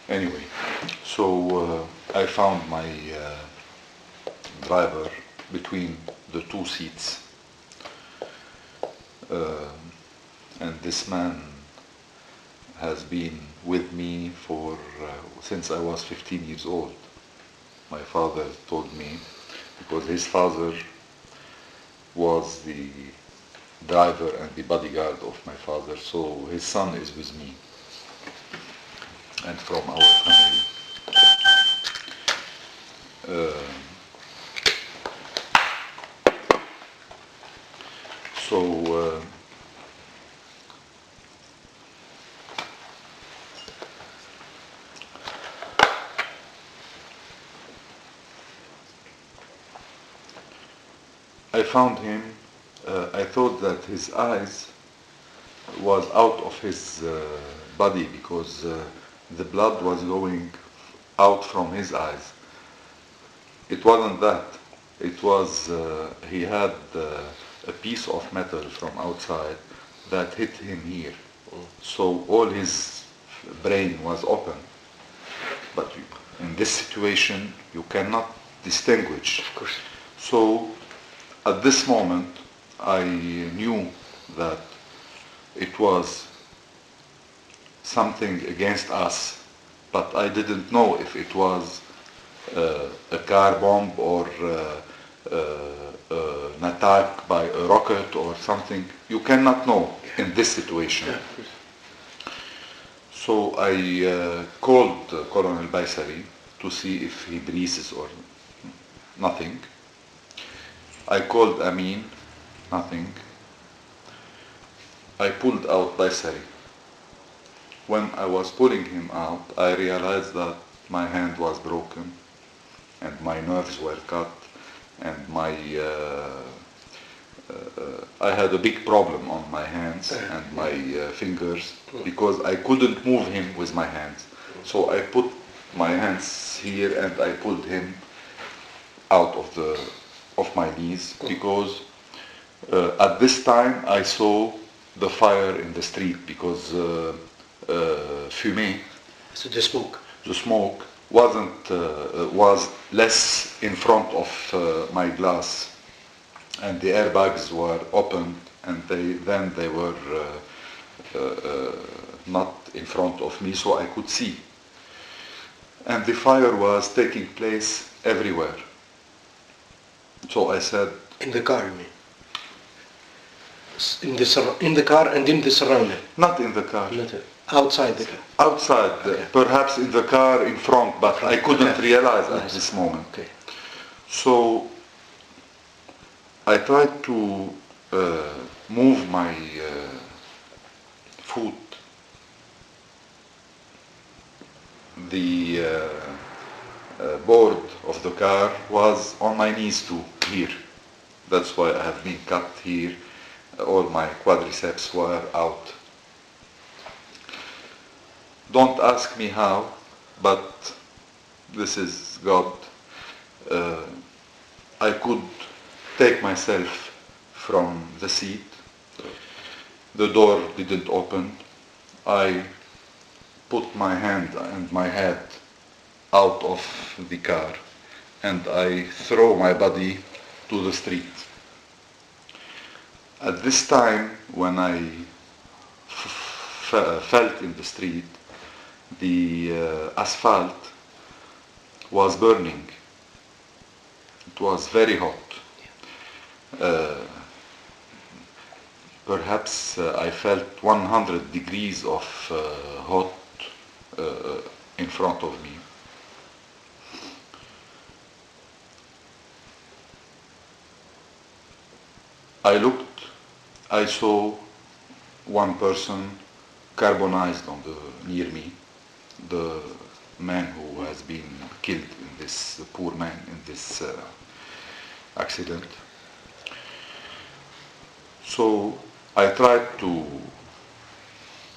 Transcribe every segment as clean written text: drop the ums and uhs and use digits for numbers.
Anyway, so I found my driver between the two seats. And this man has been with me for since I was 15 years old. My father told me, because his father was the driver and the bodyguard of my father, so his son is with me and from our family. So I found him. I thought that his eyes was out of his body because the blood was going out from his eyes. It wasn't that. It was he had a piece of metal from outside that hit him here. So all his brain was open. But in this situation, you cannot distinguish. Of course. So at this moment, I knew that it was something against us, but I didn't know if it was a car bomb or an attack by a rocket or something. You cannot know in this situation. Yeah. So I called Colonel Baisari to see if he breathes or nothing. I called Amin, nothing. I pulled out Baisari. When I was pulling him out, I realized that my hand was broken and my nerves were cut and I had a big problem on my hands and my fingers because I couldn't move him with my hands. So I put my hands here and I pulled him out of my knees because at this time I saw the fire in the street because fumée, So the smoke. the smoke was less in front of my glass, and the airbags were opened, and they were not in front of me, so I could see. And the fire was taking place everywhere. So I said, In the car, you mean? In the car and in the surrounding. not in the car. Not outside the car. Outside, Okay. perhaps in the car in front, but I couldn't Okay. realize at Nice. this moment. Okay. So I tried to move my foot. The board of the car was on my knees too, here. That's why I have been cut here. All my quadriceps were out. Don't ask me how, but this is God. I could take myself from the seat. The door didn't open. I put my hand and my head out of the car and I throw my body to the street. At this time, when I felt in the street, the asphalt was burning. It was very hot. Perhaps I felt 100 degrees of hot in front of me. I looked, I saw one person carbonized near me, the man who has been killed in this, the poor man in this accident. So I tried to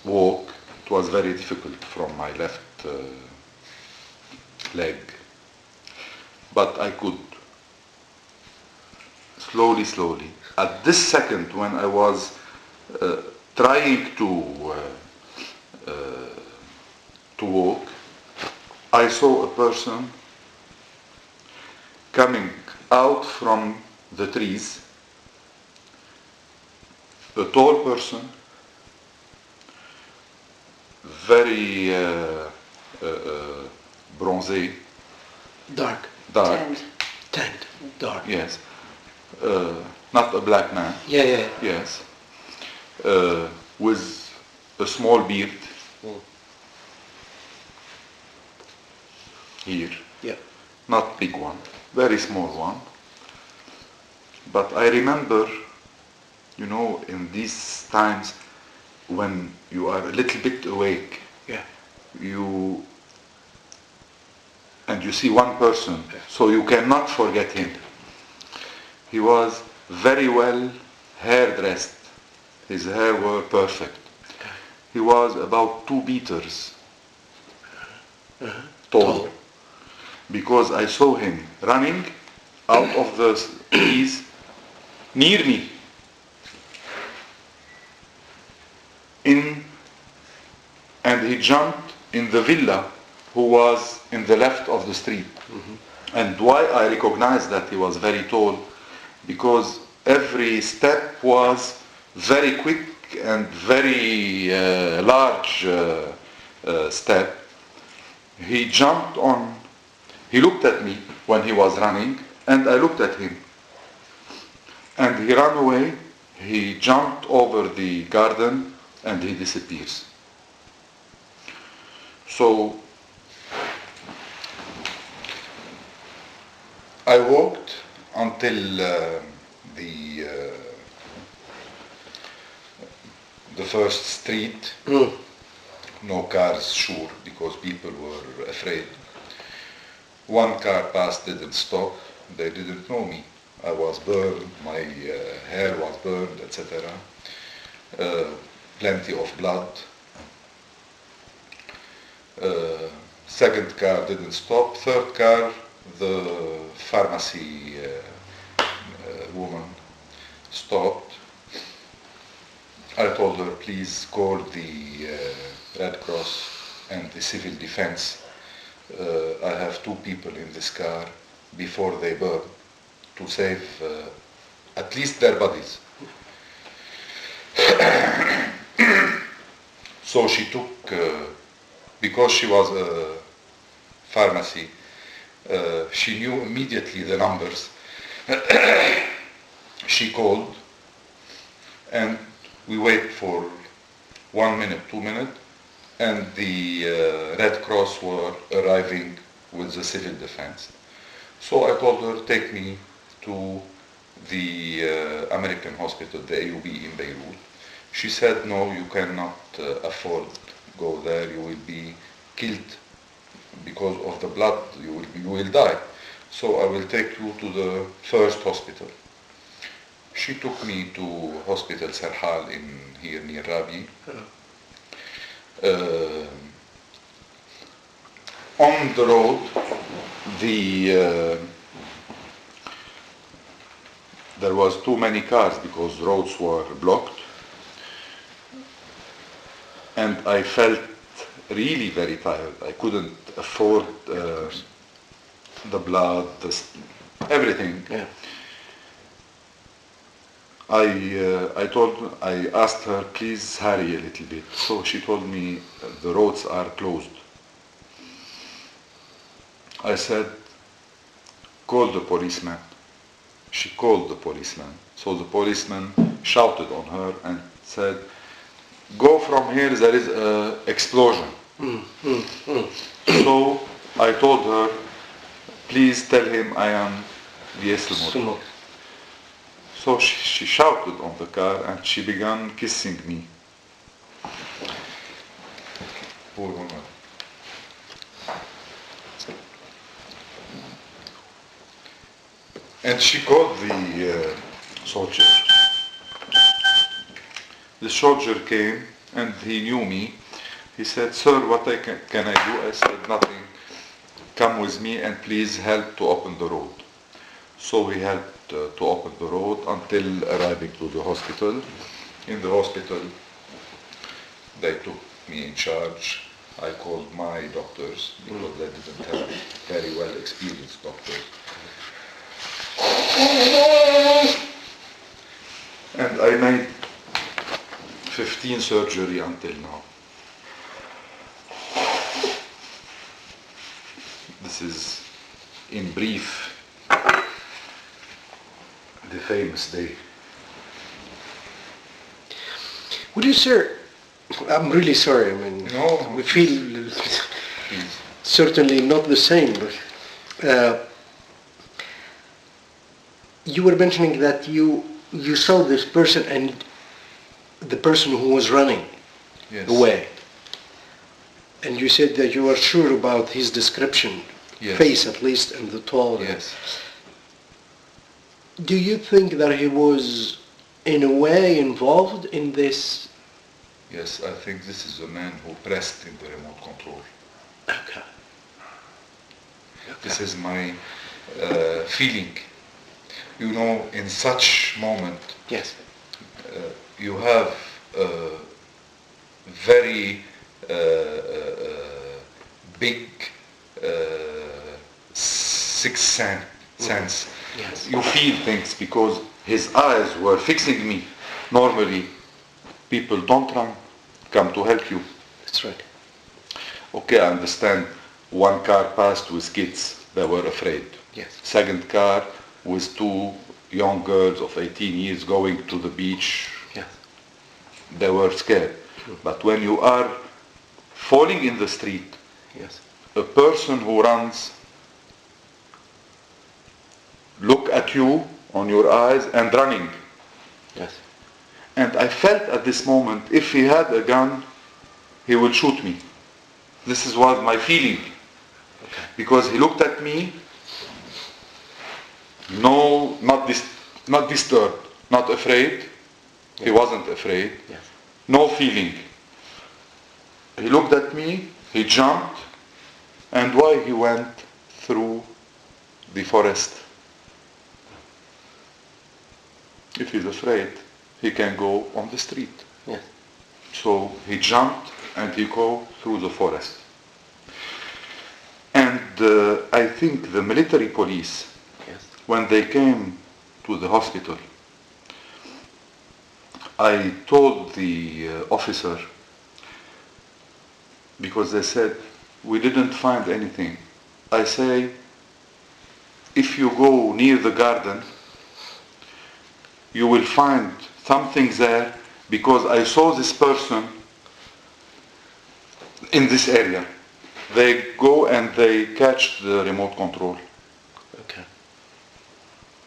walk. It was very difficult from my left leg, but I could. Slowly. At this second, when I was trying to walk, I saw a person coming out from the trees, a tall person, very bronzé, Dark. dark, Tanned. Tanned. Dark. yes, not a black man, Yeah, yeah. yes, with a small beard here, Yeah. not big one, very small one. But I remember, in these times when you are a little bit awake, Yeah. you see one person, so you cannot forget him. He was very well hair-dressed. His hair were perfect. He was about 2 meters tall, because I saw him running out of the trees near me, and he jumped in the villa who was in the left of the street. And why I recognized that he was very tall, because every step was very quick and very large step. He jumped on, he looked at me when he was running, and I looked at him. And he ran away, he jumped over the garden, and he disappears. So I walked until the first street. No cars, sure, because people were afraid. One car passed, didn't stop. They didn't know me. I was burned, my hair was burned, etc. Plenty of blood. Second car didn't stop. Third car, the pharmacy woman stopped. I told her, please call the Red Cross and the civil defense. I have 2 people in this car before they burn, to save at least their bodies. So she took, because she was a pharmacy, she knew immediately the numbers. She called, and we wait for 1 minute, 2 minutes, and the Red Cross were arriving with the civil defense. So I told her, take me to the American hospital, the AUB in Beirut. She said, no, you cannot afford go there, you will be killed because of the blood, you will die. So I will take you to the first hospital. She took me to Hospital Sarhal in here near Rabi. On the road, there was too many cars because roads were blocked, and I felt really very tired. I couldn't afford the blood, everything. Yeah. I asked her, please hurry a little bit. So she told me the roads are closed. I said, call the policeman. She called the policeman. So the policeman shouted on her and said, go from here, there is an explosion. So I told her, please tell him I am Dieselmotor. So she shouted on the car and she began kissing me. Poor woman. And she called the soldier. The soldier came and he knew me. He said, sir, what can I do? I said, nothing. Come with me and please help to open the road. So we helped to open the road until arriving to the hospital. In the hospital, they took me in charge. I called my my doctors, because they didn't have very well experienced doctors. And I made 15 surgery until now. This is, in brief, the famous day. Would you, sir? I'm really sorry. I mean, No, we feel Please. certainly not the same. But you were mentioning that you saw this person and the person who was running Yes. away, and you said that you were sure about his description, Yes. face at least, and the tall. Yes. Do you think that he was in a way involved in this? Yes, I think this is a man who pressed in the remote control. Okay. This is my feeling. You know, in such moment, Yes. you have a very big sixth sense. Yes. You feel things because his eyes were fixing me. Normally, people don't run, come to help you. That's right. Okay, I understand. One car passed with kids, they were afraid. Yes. Second car with two young girls of 18 years going to the beach, Yes. they were scared. But when you are falling in the street, Yes. a person who runs look at you on your eyes and running. Yes. And I felt at this moment, if he had a gun, he would shoot me. This was my feeling. Okay. Because he looked at me, no, not disturbed, not afraid. He wasn't afraid. Yes. No feeling. He looked at me, he jumped, and why he went through the forest? If he's afraid, he can go on the street. Yes. So he jumped and he go through the forest. And I think the military police, Yes. when they came to the hospital, I told the officer, because they said, we didn't find anything. I say, if you go near the garden, you will find something there, because I saw this person in this area. They go and they catch the remote control. Okay.